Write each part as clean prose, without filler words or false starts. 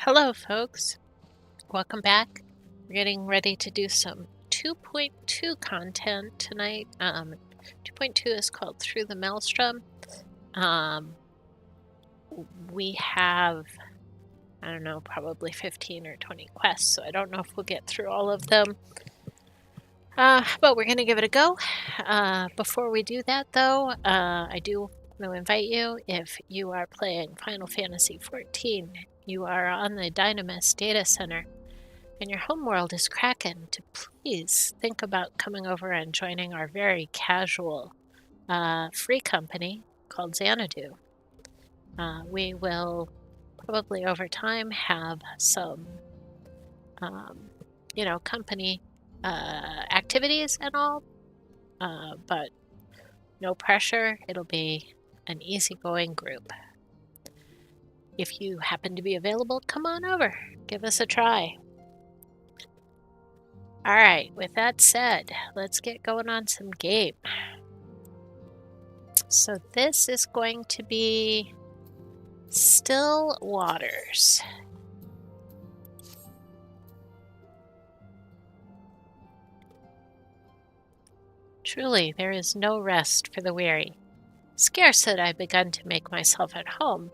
Hello, folks. Welcome back. We're getting ready to do some 2.2 content tonight. 2.2 is called Through the Maelstrom. We have, I don't know, probably 15 or 20 quests, so I don't know if we'll get through all of them. But we're going to give it a go. Before we do that, though, I do want to invite you, if you are playing Final Fantasy XIV, you are on the Dynamis Data Center, and your homeworld is Kraken, to please think about coming over and joining our very casual free company called Xanadu. We will probably over time have some, company activities and all, but no pressure. It'll be an easygoing group. If you happen to be available, come on over. Give us a try. All right, with that said, let's get going on some game. So this is going to be Still Waters. Truly, there is no rest for the weary. Scarce had I begun to make myself at home,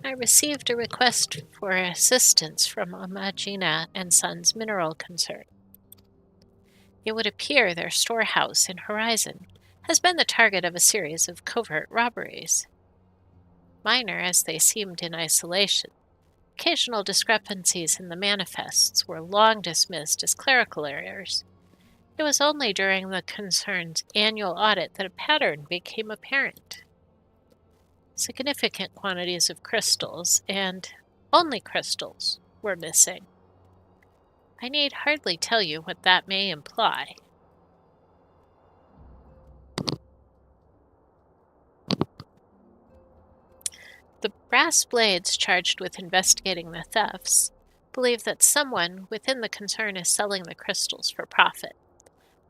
I received a request for assistance from Imagina and Sons Mineral Concern. It would appear their storehouse in Horizon has been the target of a series of covert robberies. Minor as they seemed in isolation, occasional discrepancies in the manifests were long dismissed as clerical errors. It was only during the concern's annual audit that a pattern became apparent. Significant quantities of crystals, and only crystals, were missing. I need hardly tell you what that may imply. The brass blades charged with investigating the thefts believe that someone within the concern is selling the crystals for profit.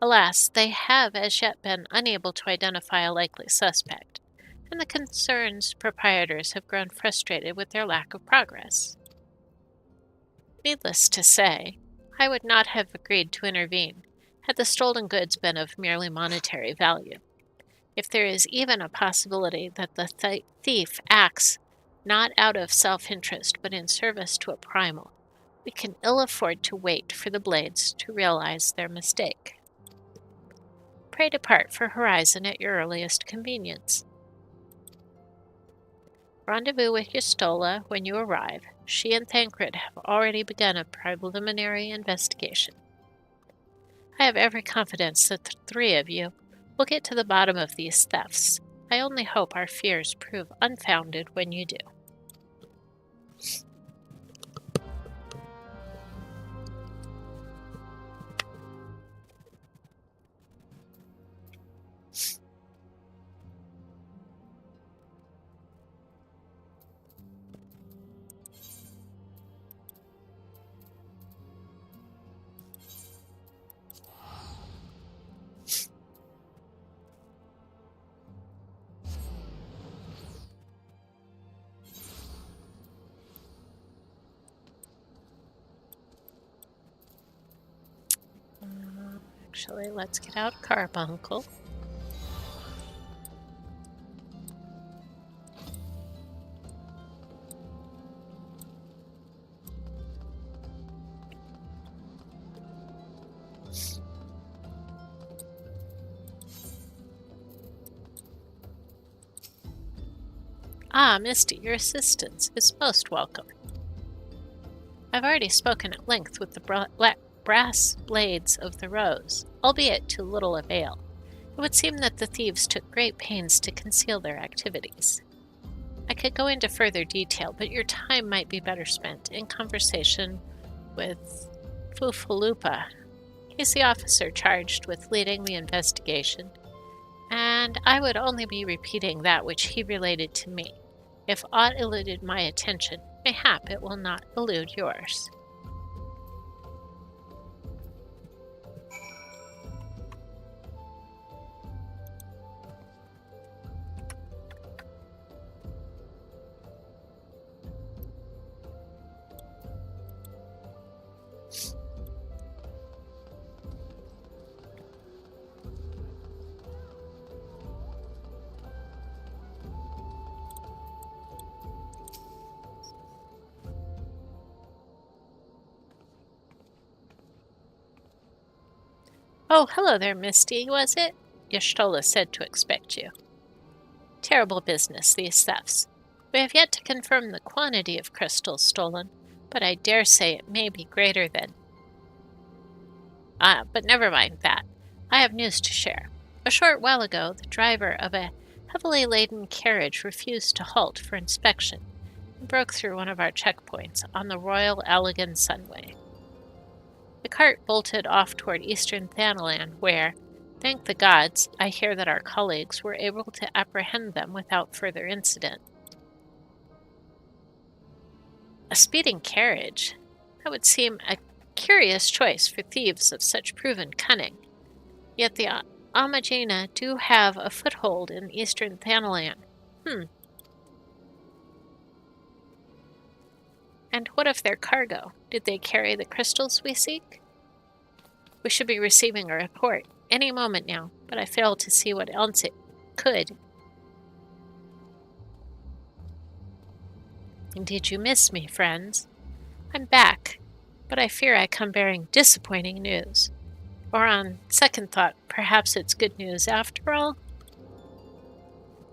Alas, they have as yet been unable to identify a likely suspect, and the concern's proprietors have grown frustrated with their lack of progress. Needless to say, I would not have agreed to intervene had the stolen goods been of merely monetary value. If there is even a possibility that the thief acts not out of self-interest but in service to a primal, we can ill afford to wait for the blades to realize their mistake. Pray depart for Horizon at your earliest convenience. Rendezvous with Yustola when you arrive. She and Thancred have already begun a preliminary investigation. I have every confidence that the three of you will get to the bottom of these thefts. I only hope our fears prove unfounded when you do. Actually, let's get out Carbuncle. Ah, Misty, your assistance is most welcome. I've already spoken at length with the brass blades of the Rose, albeit to little avail. It would seem that the thieves took great pains to conceal their activities. I could go into further detail, but your time might be better spent in conversation with Fufalupa. He's the officer charged with leading the investigation, and I would only be repeating that which he related to me. If aught eluded my attention, mayhap it will not elude yours. Oh, hello there, Misty, was it? Y'shtola said to expect you. Terrible business, these thefts. We have yet to confirm the quantity of crystals stolen, but I dare say it may be greater than... but never mind that. I have news to share. A short while ago, the driver of a heavily laden carriage refused to halt for inspection and broke through one of our checkpoints on the Roegadyn Summoner. The cart bolted off toward eastern Thanalan, where, thank the gods, I hear that our colleagues were able to apprehend them without further incident. A speeding carriage? That would seem a curious choice for thieves of such proven cunning. Yet the Amagina do have a foothold in eastern Thanalan. And what of their cargo? Did they carry the crystals we seek? We should be receiving a report any moment now, but I fail to see what else it could. Did you miss me, friends? I'm back, but I fear I come bearing disappointing news. Or on second thought, perhaps it's good news after all?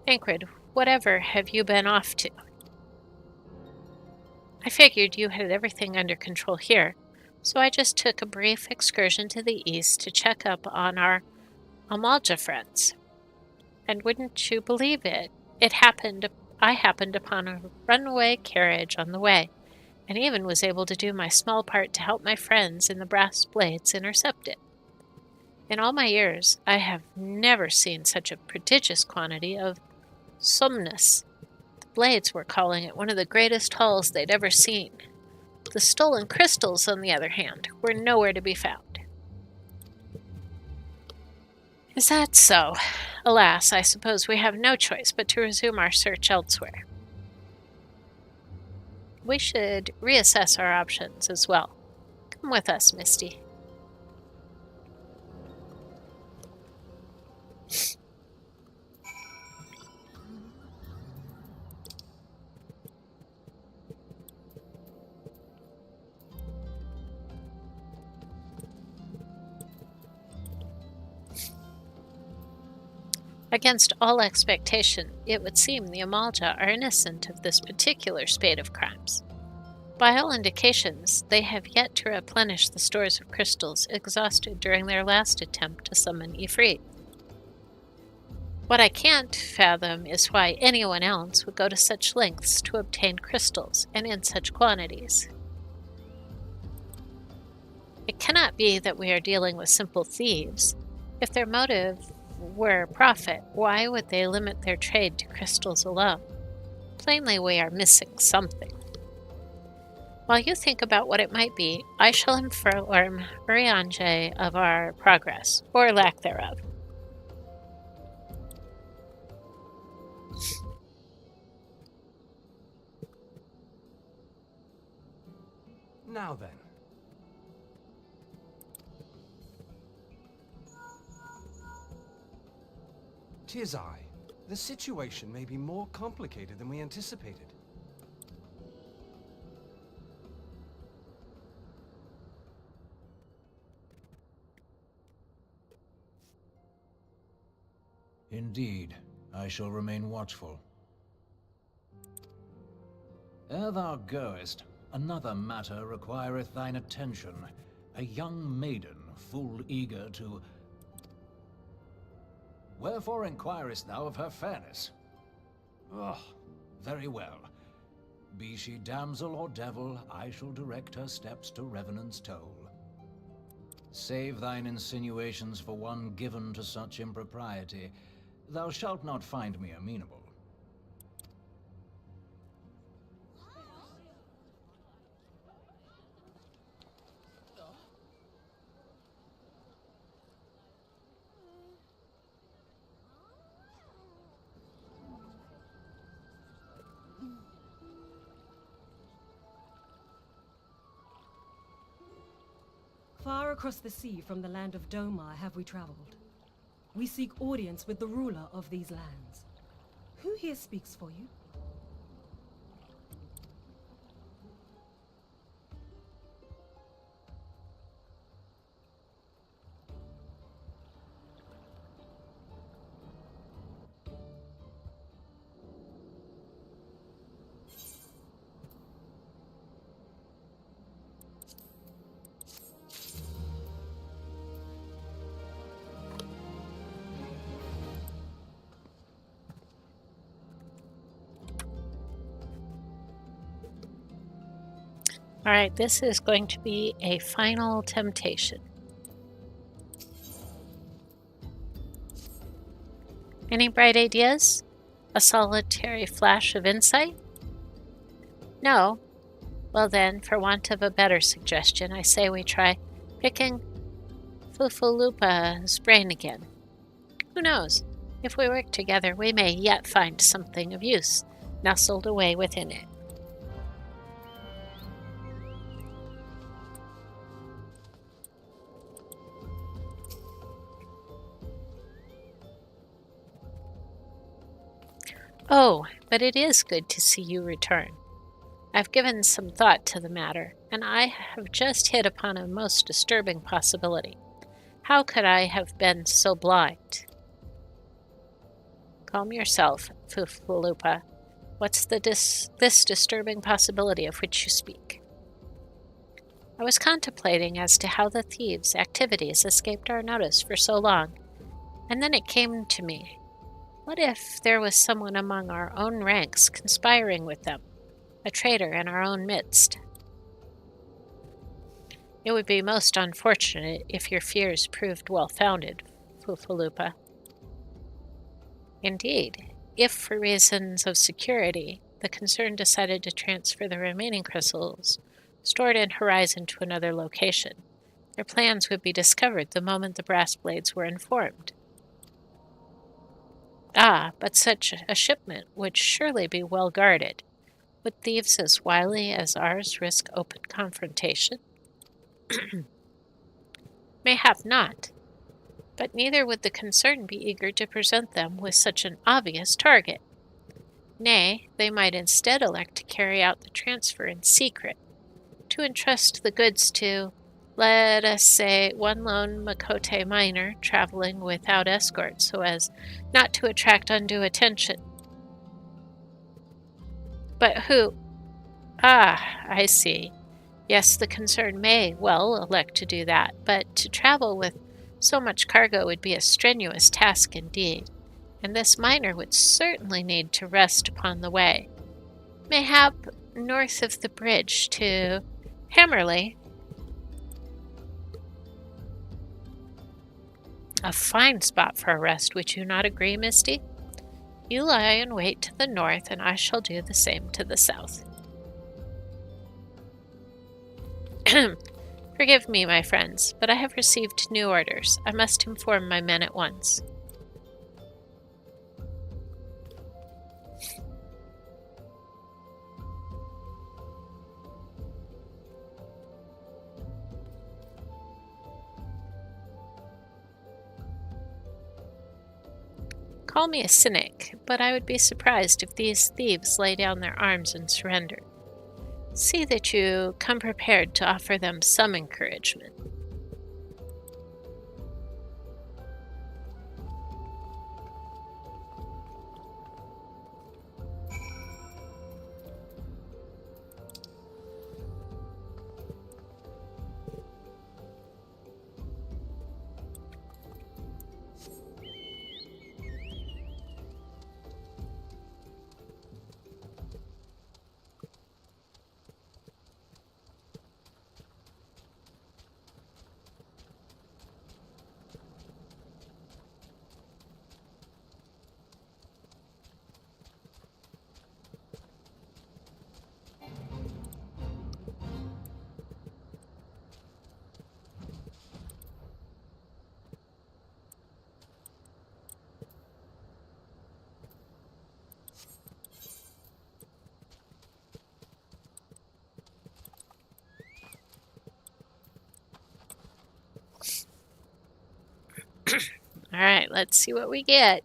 Tancred, whatever have you been off to? I figured you had everything under control here, so I just took a brief excursion to the east to check up on our Amalja friends. And wouldn't you believe it, I happened upon a runaway carriage on the way, and even was able to do my small part to help my friends in the brass blades intercept it. In all my years, I have never seen such a prodigious quantity of somnus. The blades were calling it one of the greatest hauls they'd ever seen. The stolen crystals, on the other hand, were nowhere to be found. Is that so? Alas, I suppose we have no choice but to resume our search elsewhere. We should reassess our options as well. Come with us, Misty. Against all expectation, it would seem the Amalja are innocent of this particular spate of crimes. By all indications, they have yet to replenish the stores of crystals exhausted during their last attempt to summon Ifrit. What I can't fathom is why anyone else would go to such lengths to obtain crystals, and in such quantities. It cannot be that we are dealing with simple thieves. If their motive were profit, why would they limit their trade to crystals alone? Plainly, we are missing something. While you think about what it might be, I shall inform Urianger of our progress, or lack thereof. Now then. "'Tis I. The situation may be more complicated than we anticipated. Indeed, I shall remain watchful. Ere thou goest, another matter requireth thine attention. A young maiden, full eager to... Wherefore inquirest thou of her fairness? Oh, very well. Be she damsel or devil, I shall direct her steps to Revenant's Toll. Save thine insinuations for one given to such impropriety. Thou shalt not find me amenable. Far across the sea from the land of Domar have we traveled. We seek audience with the ruler of these lands. Who here speaks for you? Alright, this is going to be a final temptation. Any bright ideas? A solitary flash of insight? No? Well then, for want of a better suggestion, I say we try picking Fufulupa's brain again. Who knows? If we work together, we may yet find something of use nestled away within it. Oh, but it is good to see you return. I've given some thought to the matter, and I have just hit upon a most disturbing possibility. How could I have been so blind? Calm yourself, Fufulupa. What's this disturbing possibility of which you speak? I was contemplating as to how the thieves' activities escaped our notice for so long, and then it came to me. What if there was someone among our own ranks conspiring with them, a traitor in our own midst? It would be most unfortunate if your fears proved well-founded, Fufulupa. Indeed, if for reasons of security, the concern decided to transfer the remaining crystals stored in Horizon to another location, their plans would be discovered the moment the brass blades were informed. Ah, but such a shipment would surely be well guarded. Would thieves as wily as ours risk open confrontation? Mayhap not, but neither would the concern be eager to present them with such an obvious target. Nay, they might instead elect to carry out the transfer in secret, to entrust the goods to, let us say, one lone Makote miner traveling without escort so as not to attract undue attention. But who? Ah, I see. Yes, the concern may well elect to do that, but to travel with so much cargo would be a strenuous task indeed, and this miner would certainly need to rest upon the way. Mayhap north of the bridge to Hammerley. A fine spot for a rest, would you not agree, Misty? You lie in wait to the north, and I shall do the same to the south. Forgive me, my friends, but I have received new orders. I must inform my men at once. Call me a cynic, but I would be surprised if these thieves lay down their arms and surrender. See that you come prepared to offer them some encouragement. All right, let's see what we get.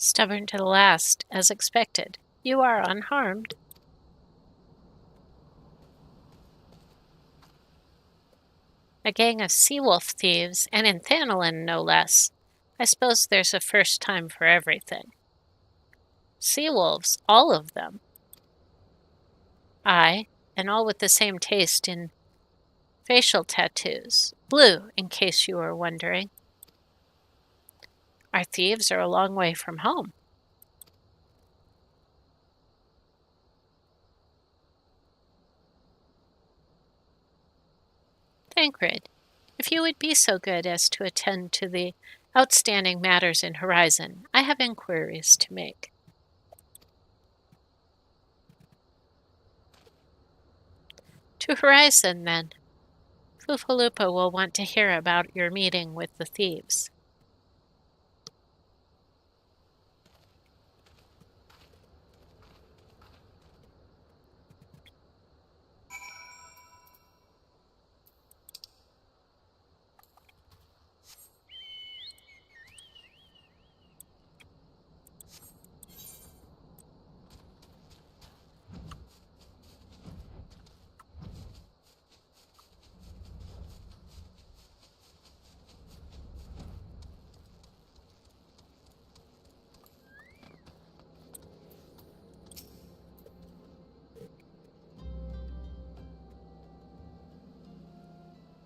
Stubborn to the last, as expected. You are unharmed. A gang of sea-wolf thieves, and in Thanalan, no less. I suppose there's a first time for everything. Sea-wolves, all of them. Aye, and all with the same taste in facial tattoos. Blue, in case you were wondering. Our thieves are a long way from home. Thancred, if you would be so good as to attend to the outstanding matters in Horizon, I have inquiries to make. To Horizon, then. Flufalupa will want to hear about your meeting with the thieves.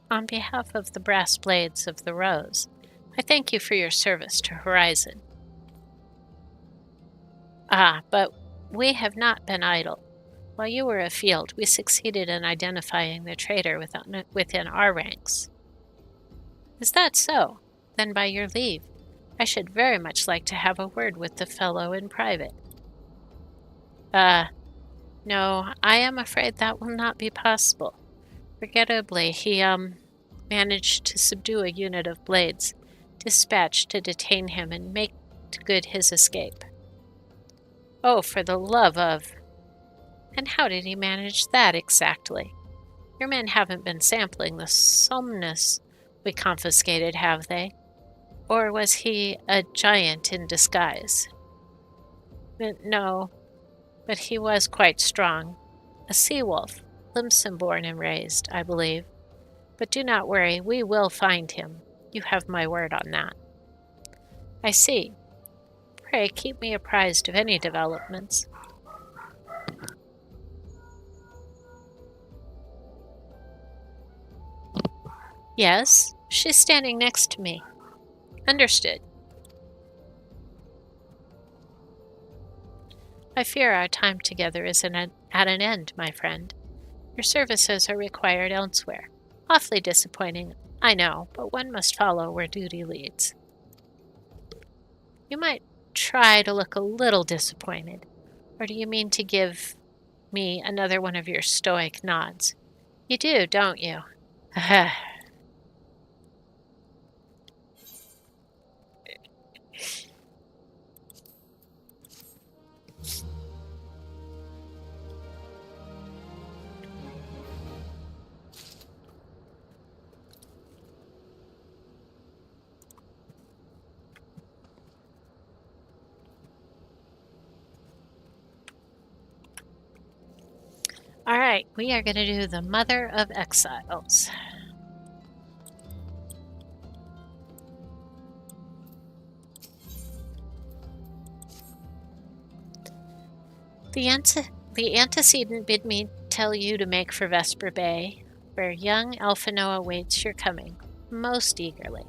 On behalf of the Brass Blades of the Rose, I thank you for your service to Horizon. Ah, but we have not been idle. While you were afield, we succeeded in identifying the traitor within our ranks. Is that so? Then by your leave, I should very much like to have a word with the fellow in private. No, I am afraid that will not be possible. Regrettably, he, managed to subdue a unit of blades, dispatched to detain him and make good his escape. Oh, for the love of... And how did he manage that exactly? Your men haven't been sampling the somnus we confiscated, have they? Or was he a giant in disguise? No, but he was quite strong. A sea-wolf, Limson-born and raised, I believe. But do not worry, we will find him. You have my word on that. I see. Pray keep me apprised of any developments. Yes, she's standing next to me. Understood. I fear our time together is at an end, my friend. Your services are required elsewhere. Awfully disappointing, I know, but one must follow where duty leads. You might try to look a little disappointed. Or do you mean to give me another one of your stoic nods? You do, don't you? All right, we are going to do the Mother of Exiles. The antecedent bid me tell you to make for Vesper Bay, where young Alphinoa awaits your coming, most eagerly.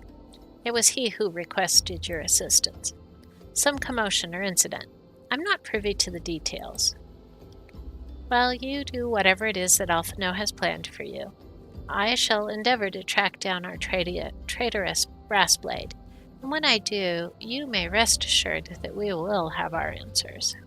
It was he who requested your assistance. Some commotion or incident. I'm not privy to the details. Well, you do whatever it is that Alphino has planned for you. I shall endeavor to track down our traitorous Brassblade, and when I do, you may rest assured that we will have our answers.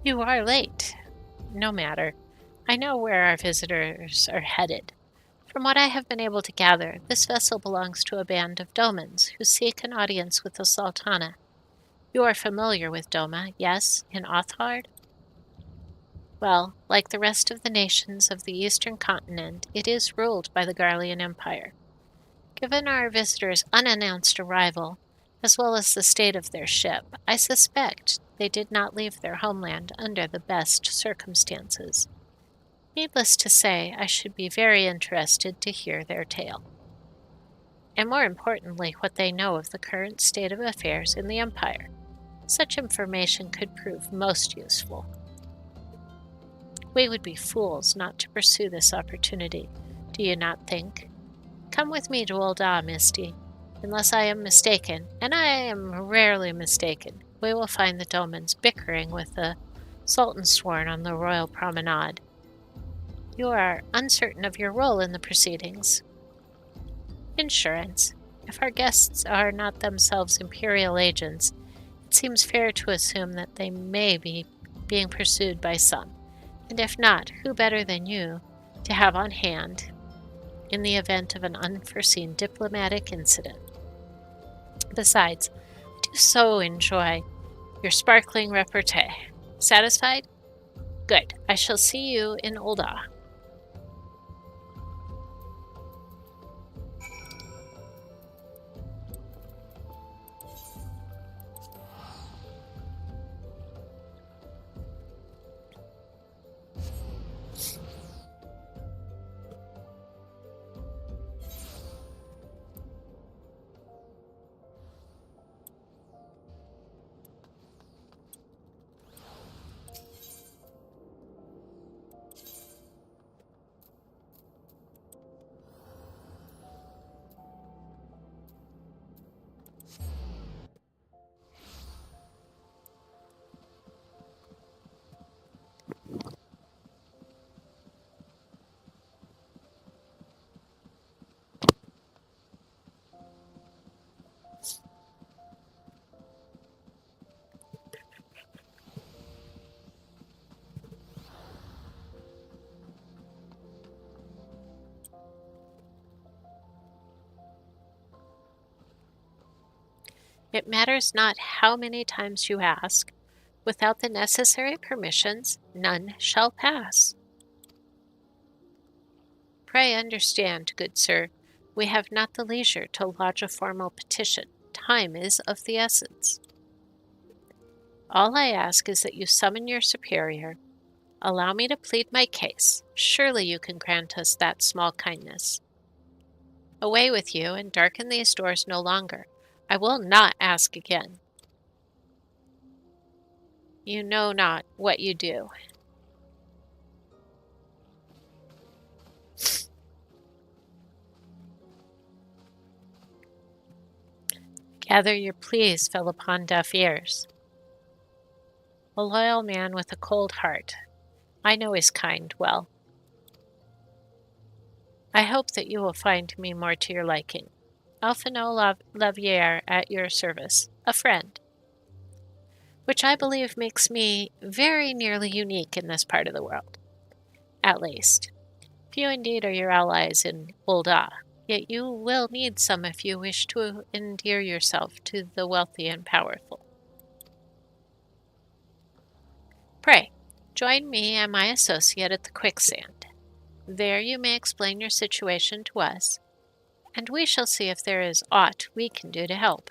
You are late. No matter. I know where our visitors are headed. From what I have been able to gather, this vessel belongs to a band of Domans who seek an audience with the Sultana. You are familiar with Doma, yes, in Othard? Well, like the rest of the nations of the eastern continent, it is ruled by the Garlean Empire. Given our visitors' unannounced arrival, as well as the state of their ship, I suspect they did not leave their homeland under the best circumstances. Needless to say, I should be very interested to hear their tale. And more importantly, what they know of the current state of affairs in the Empire. Such information could prove most useful. We would be fools not to pursue this opportunity, do you not think? Come with me to Ul'dah, Misty. Unless I am mistaken, and I am rarely mistaken, we will find the Domans bickering with the Sultan sworn on the royal promenade. You are uncertain of your role in the proceedings. Insurance. If our guests are not themselves Imperial agents, it seems fair to assume that they may be being pursued by some. And if not, who better than you to have on hand in the event of an unforeseen diplomatic incident? Besides, I do so enjoy your sparkling repartee. Satisfied? Good. I shall see you in Ul'dah. It matters not how many times you ask. Without the necessary permissions, none shall pass. Pray understand, good sir, we have not the leisure to lodge a formal petition. Time is of the essence. All I ask is that you summon your superior. Allow me to plead my case. Surely you can grant us that small kindness. Away with you, and darken these doors no longer. I will not ask again. You know not what you do. Gather your pleas fell upon deaf ears. A loyal man with a cold heart. I know his kind well. I hope that you will find me more to your liking. Alphino Laviere at your service, a friend. Which I believe makes me very nearly unique in this part of the world. At least. Few indeed are your allies in Ul'dah, yet you will need some if you wish to endear yourself to the wealthy and powerful. Pray, join me and my associate at the quicksand. There you may explain your situation to us, and we shall see if there is aught we can do to help.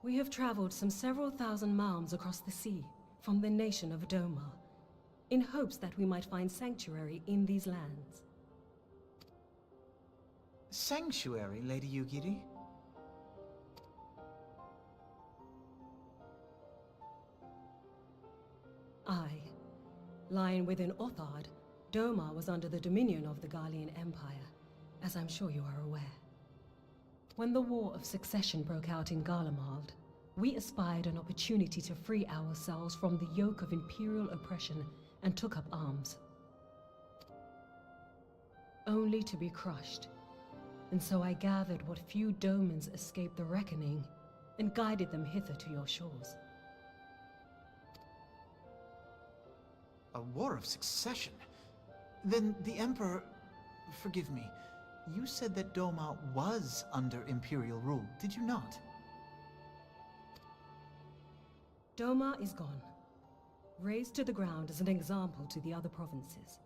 We have traveled some several thousand miles across the sea from the nation of Doma, in hopes that we might find sanctuary in these lands. Sanctuary, Lady Yugiri? Aye. Lying within Othard, Doma was under the dominion of the Garlean Empire, as I'm sure you are aware. When the War of Succession broke out in Garlemald, we espied an opportunity to free ourselves from the yoke of imperial oppression and took up arms. Only to be crushed. And so I gathered what few Domans escaped the reckoning and guided them hither to your shores. A war of succession? Then the Emperor... Forgive me. You said that Doma was under Imperial rule, did you not? Doma is gone. Razed to the ground as an example to the other provinces.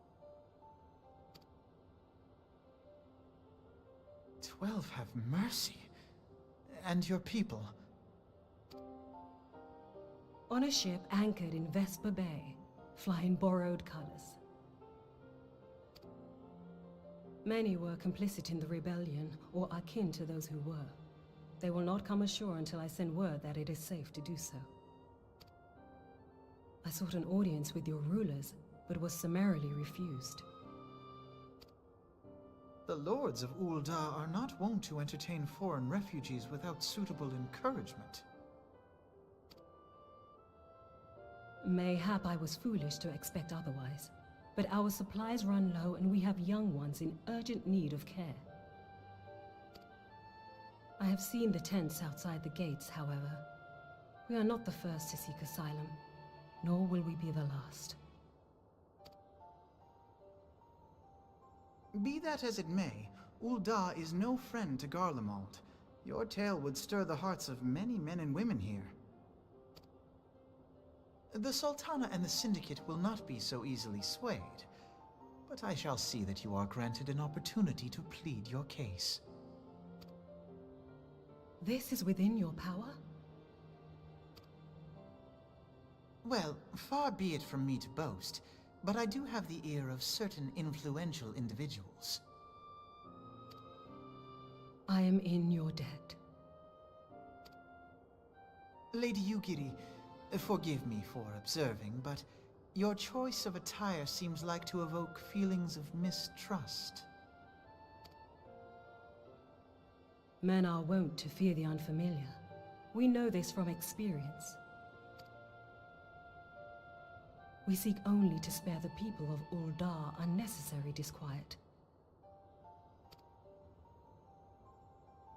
12 have mercy. And your people? On a ship anchored in Vesper Bay, flying borrowed colors. Many were complicit in the rebellion, or akin to those who were. They will not come ashore until I send word that it is safe to do so. I sought an audience with your rulers, but was summarily refused. The lords of Ul'dah are not wont to entertain foreign refugees without suitable encouragement. Mayhap I was foolish to expect otherwise, but our supplies run low and we have young ones in urgent need of care. I have seen the tents outside the gates, however. We are not the first to seek asylum, nor will we be the last. Be that as it may, Ul'dah is no friend to Garlemald. Your tale would stir the hearts of many men and women here. The Sultana and the Syndicate will not be so easily swayed, but I shall see that you are granted an opportunity to plead your case. This is within your power? Well, far be it from me to boast, but I do have the ear of certain influential individuals. I am in your debt. Lady Yugiri, forgive me for observing, but your choice of attire seems like to evoke feelings of mistrust. Men are wont to fear the unfamiliar. We know this from experience. We seek only to spare the people of Ul'dah unnecessary disquiet.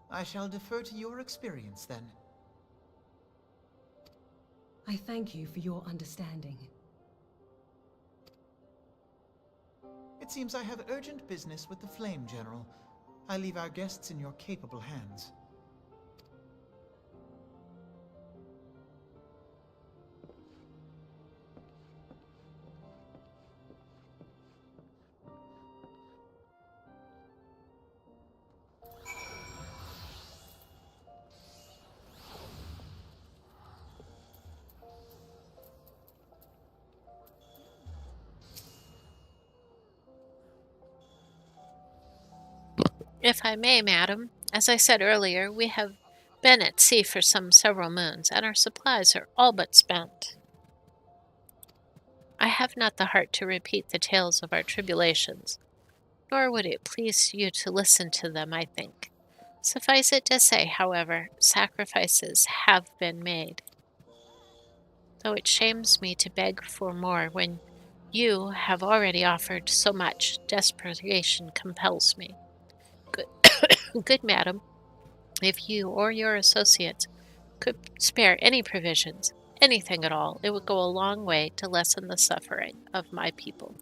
I shall defer to your experience, then. I thank you for your understanding. It seems I have urgent business with the Flame General. I leave our guests in your capable hands. If I may, madam, as I said earlier, we have been at sea for several moons, and our supplies are all but spent. I have not the heart to repeat the tales of our tribulations, nor would it please you to listen to them, I think. Suffice it to say, however, sacrifices have been made. Though it shames me to beg for more when you have already offered so much, desperation compels me. Good madam, if you or your associates could spare any provisions, anything at all, it would go a long way to lessen the suffering of my people.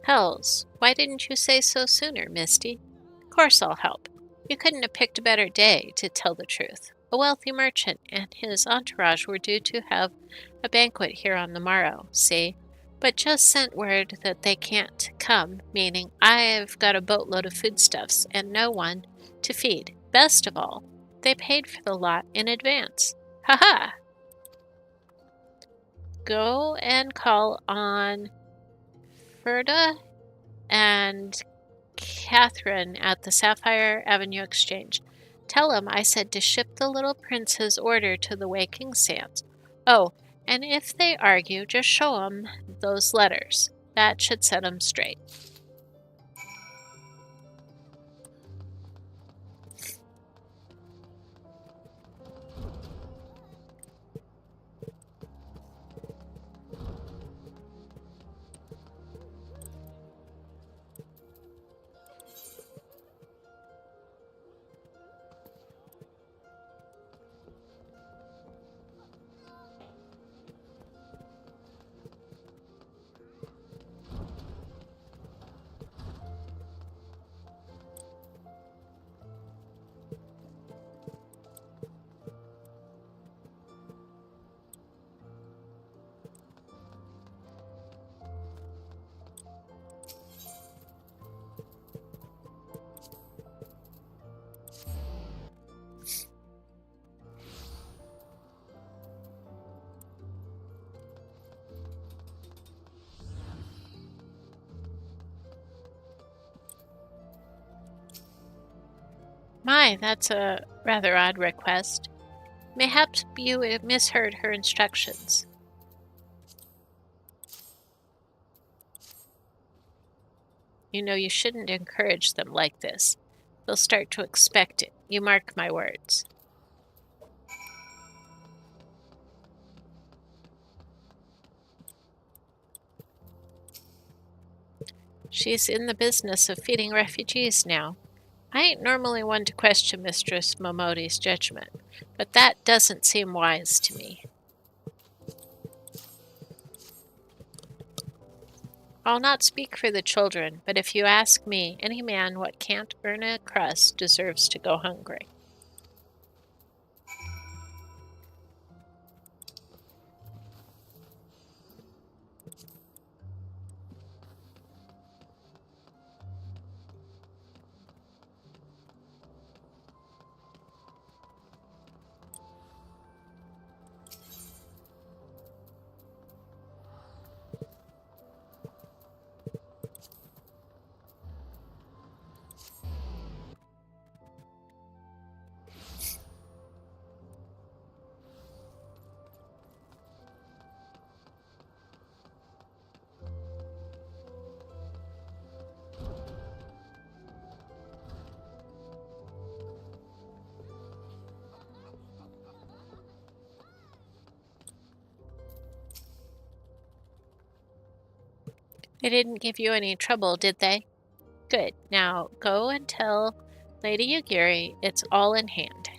Hells, why didn't you say so sooner, Misty? Of course I'll help. You couldn't have picked a better day, to tell the truth. A wealthy merchant and his entourage were due to have a banquet here on the morrow, see? But just sent word that they can't come, meaning I've got a boatload of foodstuffs and no one to feed. Best of all, they paid for the lot in advance. Ha-ha! Go and call on Ferda and Catherine at the Sapphire Avenue Exchange. Tell him I said to ship the little prince's order to the Waking Sands. Oh, and if they argue, just show 'em those letters. That should set 'em straight. My, that's a rather odd request. Mayhaps you misheard her instructions. You know you shouldn't encourage them like this. They'll start to expect it. You mark my words. She's in the business of feeding refugees now. I ain't normally one to question Mistress Momodi's judgment, but that doesn't seem wise to me. I'll not speak for the children, but if you ask me, any man what can't earn a crust deserves to go hungry. They didn't give you any trouble, did they? Good. Now go and tell Lady Yugiri it's all in hand.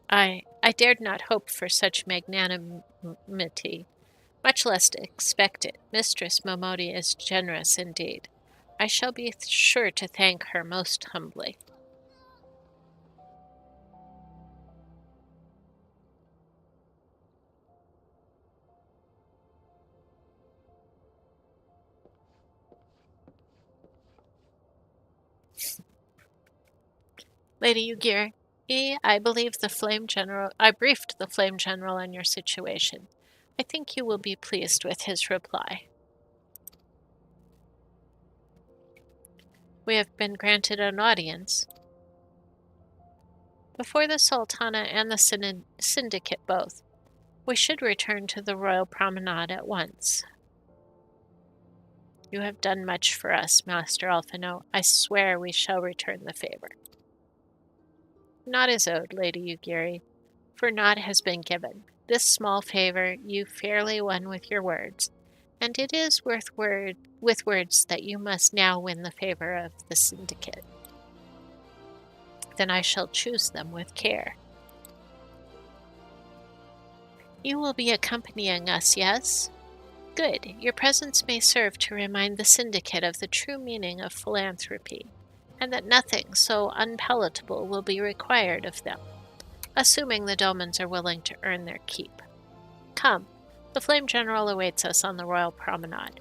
I dared not hope for such magnanimity, much less expect it. Mistress Momodi is generous indeed. I shall be sure to thank her most humbly. Lady Yugiri, I briefed the Flame General on your situation. I think you will be pleased with his reply. We have been granted an audience before the Sultana and the Syndicate both. We should return to the Royal Promenade at once. You have done much for us, Master Alphino. I swear we shall return the favor. Naught is owed, Lady Yugiri, for naught has been given. This small favor you fairly won with your words, and it is with words that you must now win the favor of the Syndicate. Then I shall choose them with care. You will be accompanying us, yes? Good. Your presence may serve to remind the Syndicate of the true meaning of philanthropy, and that nothing so unpalatable will be required of them, assuming the Domans are willing to earn their keep. Come, the Flame General awaits us on the Royal Promenade.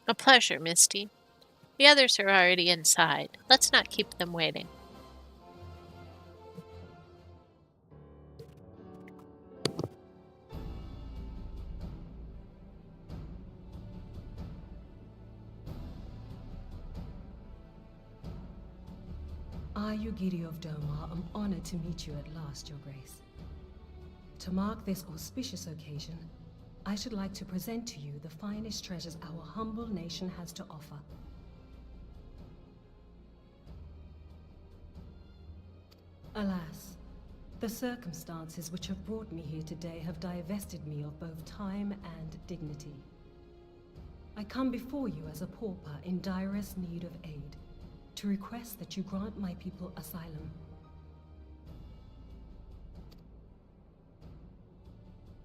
A pleasure, Misty. The others are already inside. Let's not keep them waiting. I, Roegadyn of Domar, am honored to meet you at last, Your Grace. To mark this auspicious occasion, I should like to present to you the finest treasures our humble nation has to offer. Alas, the circumstances which have brought me here today have divested me of both time and dignity. I come before you as a pauper in direst need of aid, to request that you grant my people asylum.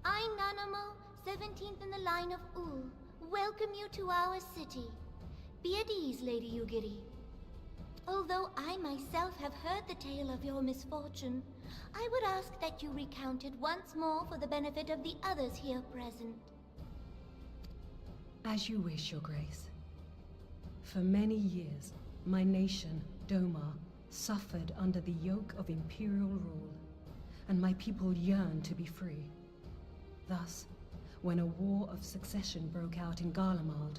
I, Nanamo, 17th in the line of Ul, welcome you to our city. Be at ease, Lady Roegadyn. Although I myself have heard the tale of your misfortune, I would ask that you recount it once more for the benefit of the others here present. As you wish, Your Grace. For many years, my nation, Domar, suffered under the yoke of imperial rule, and my people yearned to be free. Thus, when a war of succession broke out in Garlemald,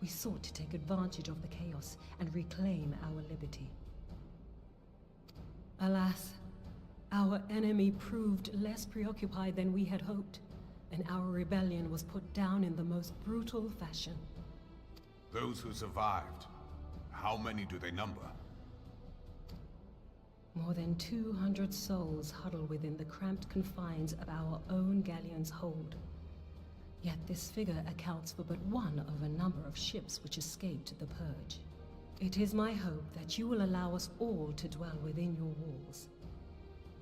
we sought to take advantage of the chaos and reclaim our liberty. Alas, our enemy proved less preoccupied than we had hoped, and our rebellion was put down in the most brutal fashion. Those who survived, how many do they number? More than 200 souls huddle within the cramped confines of our own galleon's hold. Yet this figure accounts for but one of a number of ships which escaped the Purge. It is my hope that you will allow us all to dwell within your walls.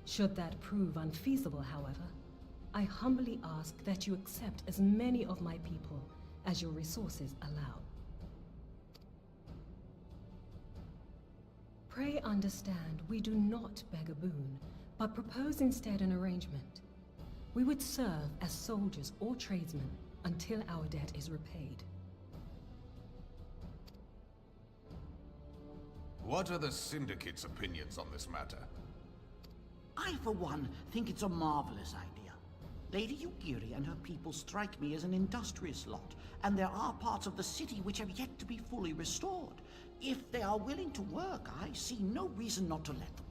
Should that prove unfeasible, however, I humbly ask that you accept as many of my people as your resources allow. Pray understand, we do not beg a boon, but propose instead an arrangement. We would serve as soldiers or tradesmen until our debt is repaid. What are the Syndicate's opinions on this matter? I, for one, think it's a marvelous idea. Lady Roegadyn and her people strike me as an industrious lot, and there are parts of the city which have yet to be fully restored. If they are willing to work, I see no reason not to let them.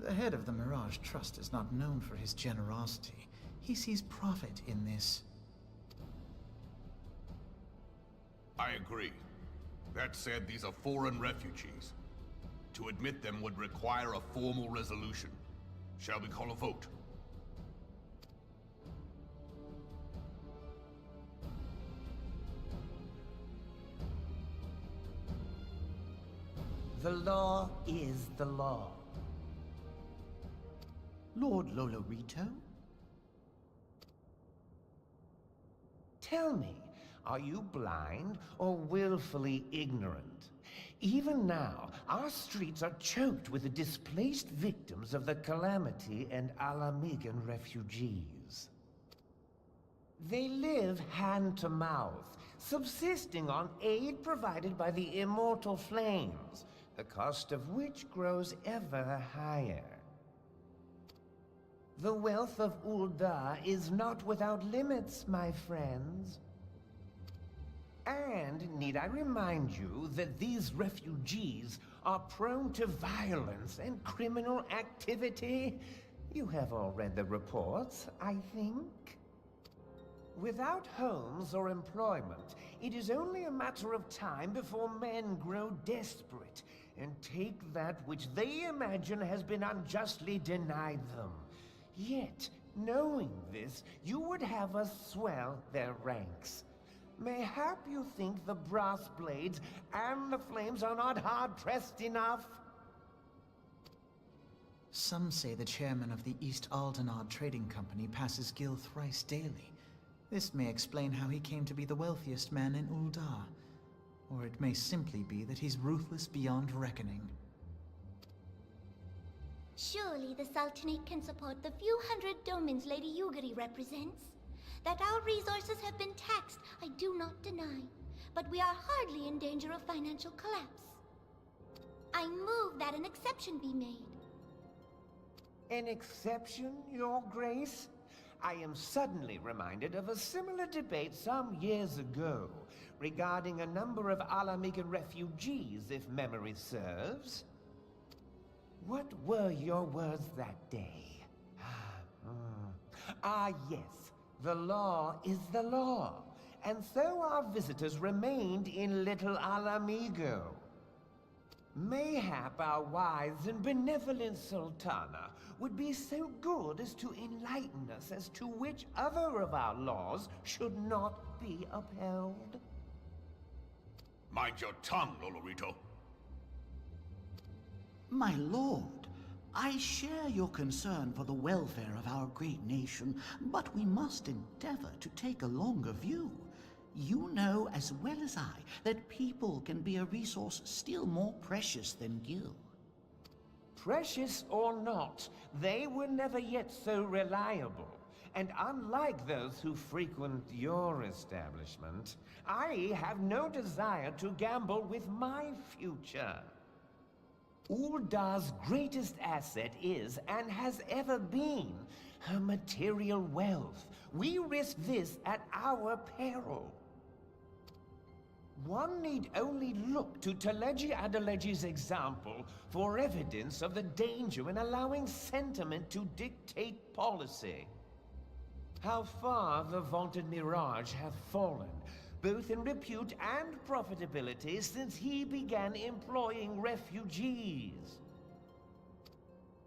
The head of the Mirage Trust is not known for his generosity. He sees profit in this. I agree. That said, these are foreign refugees. To admit them would require a formal resolution. Shall we call a vote? The law is the law. Lord Lolorito? Tell me, are you blind or willfully ignorant? Even now, our streets are choked with the displaced victims of the Calamity and Alamigan refugees. They live hand to mouth, subsisting on aid provided by the immortal flames, the cost of which grows ever higher. The wealth of Ul'dah is not without limits, my friends. And need I remind you that these refugees are prone to violence and criminal activity? You have all read the reports, I think. Without homes or employment, it is only a matter of time before men grow desperate and take that which they imagine has been unjustly denied them. Yet, knowing this, you would have us swell their ranks. Mayhap you think the brass blades and the flames are not hard-pressed enough? Some say the chairman of the East Aldenard Trading Company passes Gil thrice daily. This may explain how he came to be the wealthiest man in Ul'dah. Or it may simply be that he's ruthless beyond reckoning. Surely the Sultanate can support the few hundred domins Lady Yugiri represents. That our resources have been taxed, I do not deny. But we are hardly in danger of financial collapse. I move that an exception be made. An exception, Your Grace? I am suddenly reminded of a similar debate some years ago regarding a number of Alamigan refugees, if memory serves. What were your words that day? Ah, yes. The law is the law, and so our visitors remained in Little Alamigo. Mayhap our wise and benevolent Sultana would be so good as to enlighten us as to which other of our laws should not be upheld. Mind your tongue, Olorito. My lord, I share your concern for the welfare of our great nation, but we must endeavor to take a longer view. You know as well as I that people can be a resource still more precious than gil. Precious or not, they were never yet so reliable. And unlike those who frequent your establishment, I have no desire to gamble with my future. Ul'dah's greatest asset is, and has ever been, her material wealth. We risk this at our peril. One need only look to Teleji Adeleji's example for evidence of the danger in allowing sentiment to dictate policy. How far the vaunted Mirage hath fallen, both in repute and profitability, since he began employing refugees.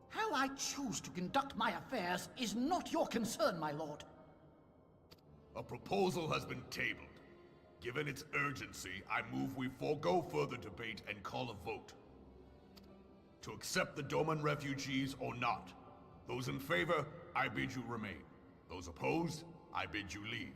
How I choose to conduct my affairs is not your concern, my lord. A proposal has been tabled. Given its urgency, I move we forego further debate and call a vote. To accept the Doman refugees or not. Those in favor, I bid you remain. Those opposed, I bid you leave.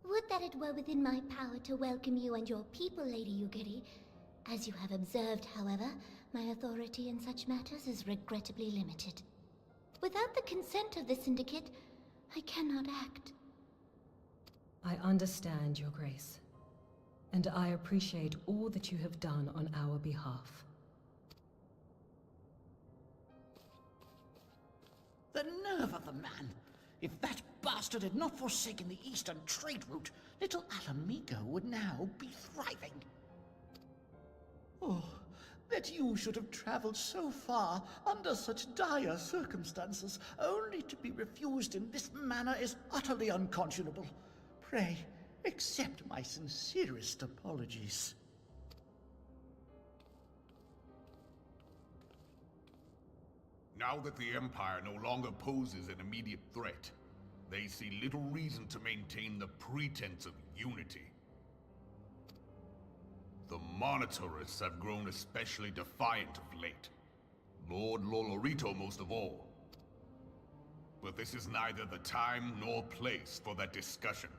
Would that it were within my power to welcome you and your people, Lady Yugiri. As you have observed, however, my authority in such matters is regrettably limited. Without the consent of the Syndicate, I cannot act. I understand, Your Grace, and I appreciate all that you have done on our behalf. The nerve of the man! If that bastard had not forsaken the eastern trade route, Little Alamigo would now be thriving. Oh, that you should have traveled so far under such dire circumstances, only to be refused in this manner is utterly unconscionable. Pray, Accept my sincerest apologies. Now that the Empire no longer poses an immediate threat, they see little reason to maintain the pretense of unity. The Monitorists have grown especially defiant of late. Lord Lolorito most of all. But this is neither the time nor place for that discussion.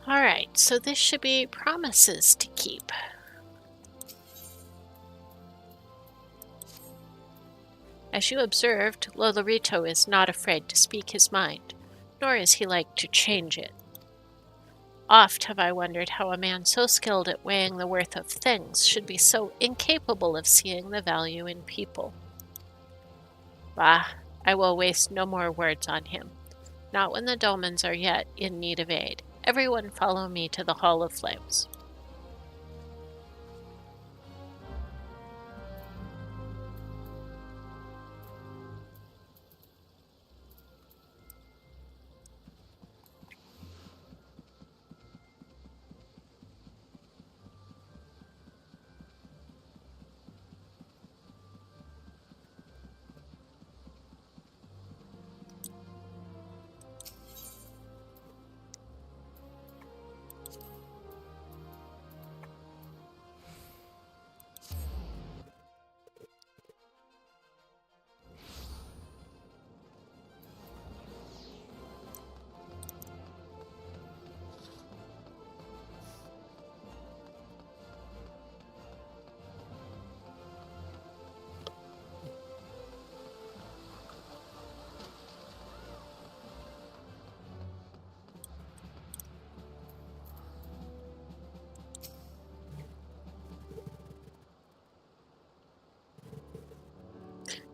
Alright, so this should be promises to keep. As you observed, Lolorito is not afraid to speak his mind, nor is he like to change it. Oft have I wondered how a man so skilled at weighing the worth of things should be so incapable of seeing the value in people. Bah, I will waste no more words on him, not when the Domans are yet in need of aid. Everyone follow me to the Hall of Flames.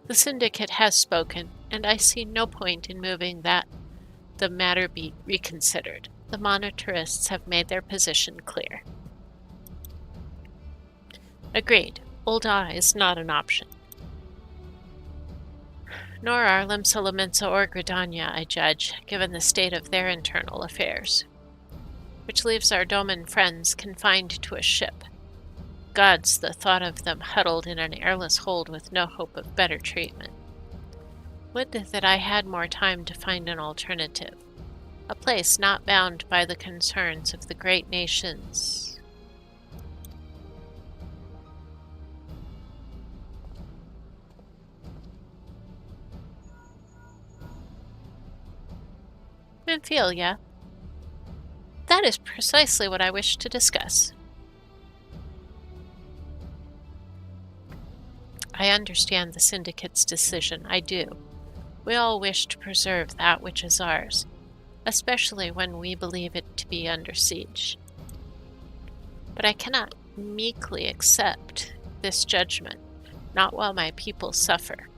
The Syndicate has spoken, and I see no point in moving that the matter be reconsidered. The Monitorists have made their position clear. Agreed. Ul'dah is not an option. Nor are Limsa Lominsa or Gridania, I judge, given the state of their internal affairs, which leaves our Doman friends confined to a ship. Gods, the thought of them huddled in an airless hold with no hope of better treatment. Would that I had more time to find an alternative, a place not bound by the concerns of the great nations. Minfilia. That is precisely what I wish to discuss. I understand the Syndicate's decision, I do. We all wish to preserve that which is ours, especially when we believe it to be under siege. But I cannot meekly accept this judgment, not while my people suffer.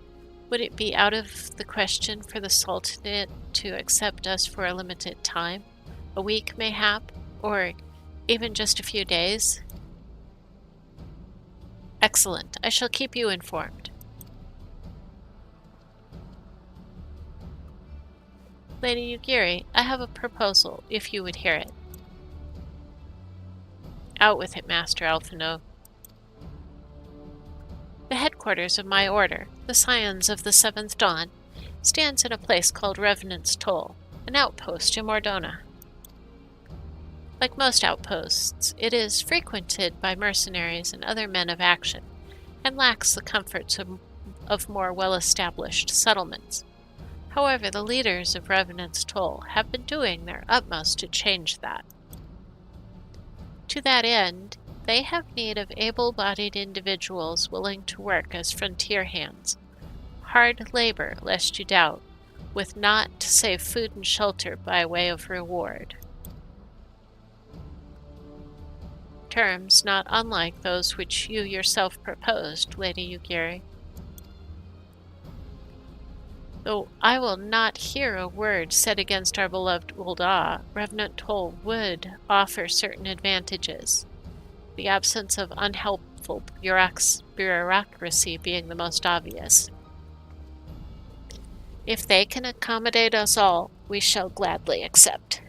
Would it be out of the question for the Sultanate to accept us for a limited time, a week mayhap, or even just a few days? Excellent. I shall keep you informed. Lady Yugiri, I have a proposal, if you would hear it. Out with it, Master Alphinaud. The headquarters of my order, the Scions of the Seventh Dawn, stands in a place called Revenant's Toll, an outpost in Mordona. Like most outposts, it is frequented by mercenaries and other men of action, and lacks the comforts of more well-established settlements. However, the leaders of Revenant's Toll have been doing their utmost to change that. To that end, they have need of able-bodied individuals willing to work as frontier hands. Hard labor, lest you doubt, with naught save food and shelter by way of reward. Terms not unlike those which you yourself proposed, Lady Yugiri. Though I will not hear a word said against our beloved Ul'dah, Revenant Toll would offer certain advantages, the absence of unhelpful bureaucracy being the most obvious. If they can accommodate us all, we shall gladly accept.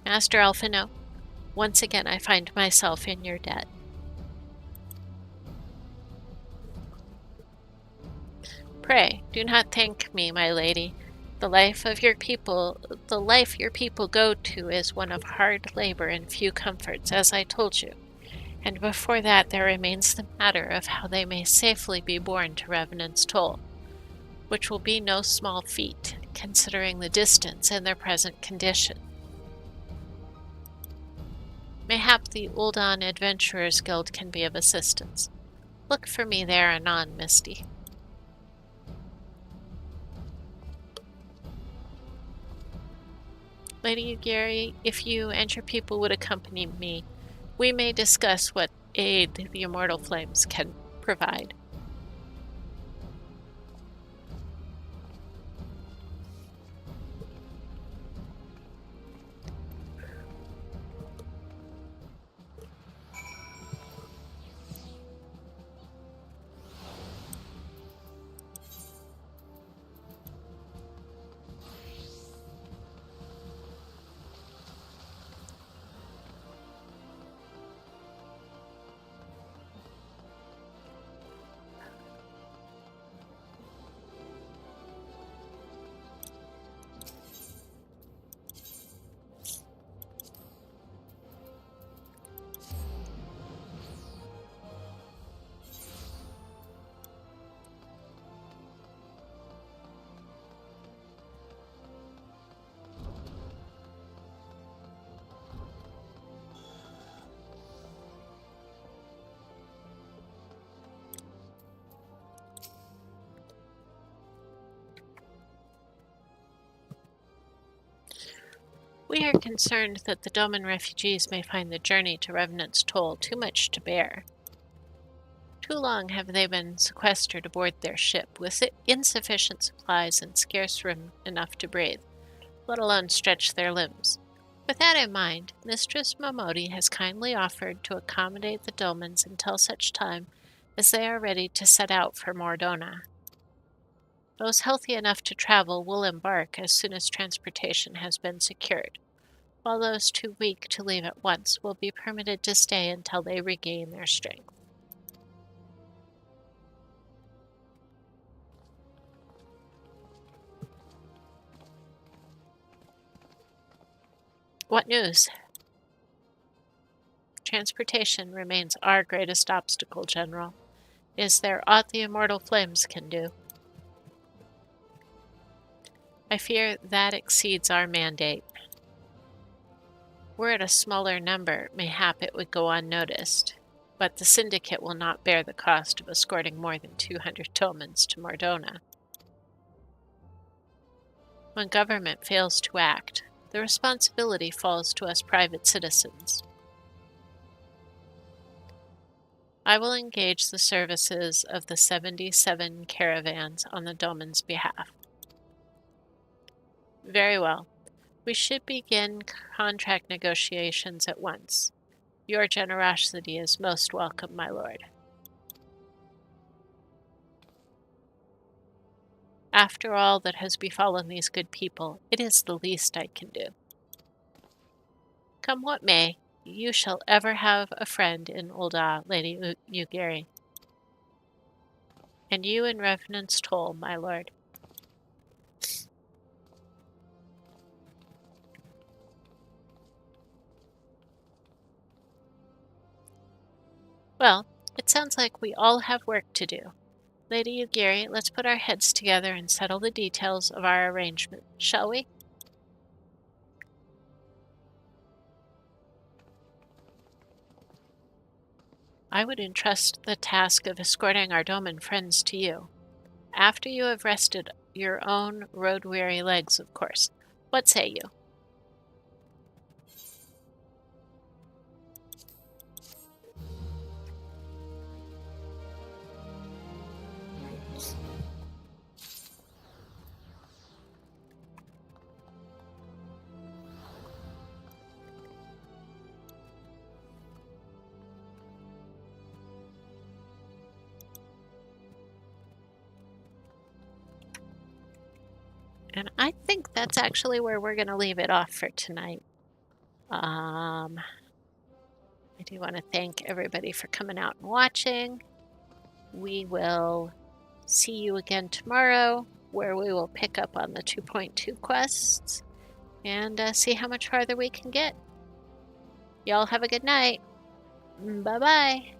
Master Alphino, once again I find myself in your debt. Pray, do not thank me, my lady. The life your people go to is one of hard labor and few comforts, as I told you. And before that there remains the matter of how they may safely be borne to Revenant's Toll, which will be no small feat, considering the distance and their present condition. Mayhap the Ul'dah Adventurers Guild can be of assistance. Look for me there anon, Misty. Lady Yugiri, if you and your people would accompany me, we may discuss what aid the Immortal Flames can provide. We are concerned that the Doman refugees may find the journey to Revenant's Toll too much to bear. Too long have they been sequestered aboard their ship, with insufficient supplies and scarce room enough to breathe, let alone stretch their limbs. With that in mind, Mistress Momodi has kindly offered to accommodate the Domans until such time as they are ready to set out for Mordona. Those healthy enough to travel will embark as soon as transportation has been secured, while those too weak to leave at once will be permitted to stay until they regain their strength. What news? Transportation remains our greatest obstacle, General. Is there aught the Immortal Flames can do? I fear that exceeds our mandate. Were it a smaller number, mayhap it would go unnoticed, but the Syndicate will not bear the cost of escorting more than 200 Domans to Mordona. When government fails to act, the responsibility falls to us private citizens. I will engage the services of the 77 caravans on the Doman's behalf. Very well. We should begin contract negotiations at once. Your generosity is most welcome, my lord. After all that has befallen these good people, it is the least I can do. Come what may, you shall ever have a friend in Ul'dah, Lady Yugiri. And you in Revenant's Toll, my lord. Well, it sounds like we all have work to do. Lady Yugiri, let's put our heads together and settle the details of our arrangement, shall we? I would entrust the task of escorting our Doman friends to you. After you have rested your own road-weary legs, of course. What say you? And I think that's actually where we're going to leave it off for tonight. I do want to thank everybody for coming out and watching. We will see you again tomorrow, where we will pick up on the 2.2 quests and see how much farther we can get. Y'all have a good night. Bye-bye.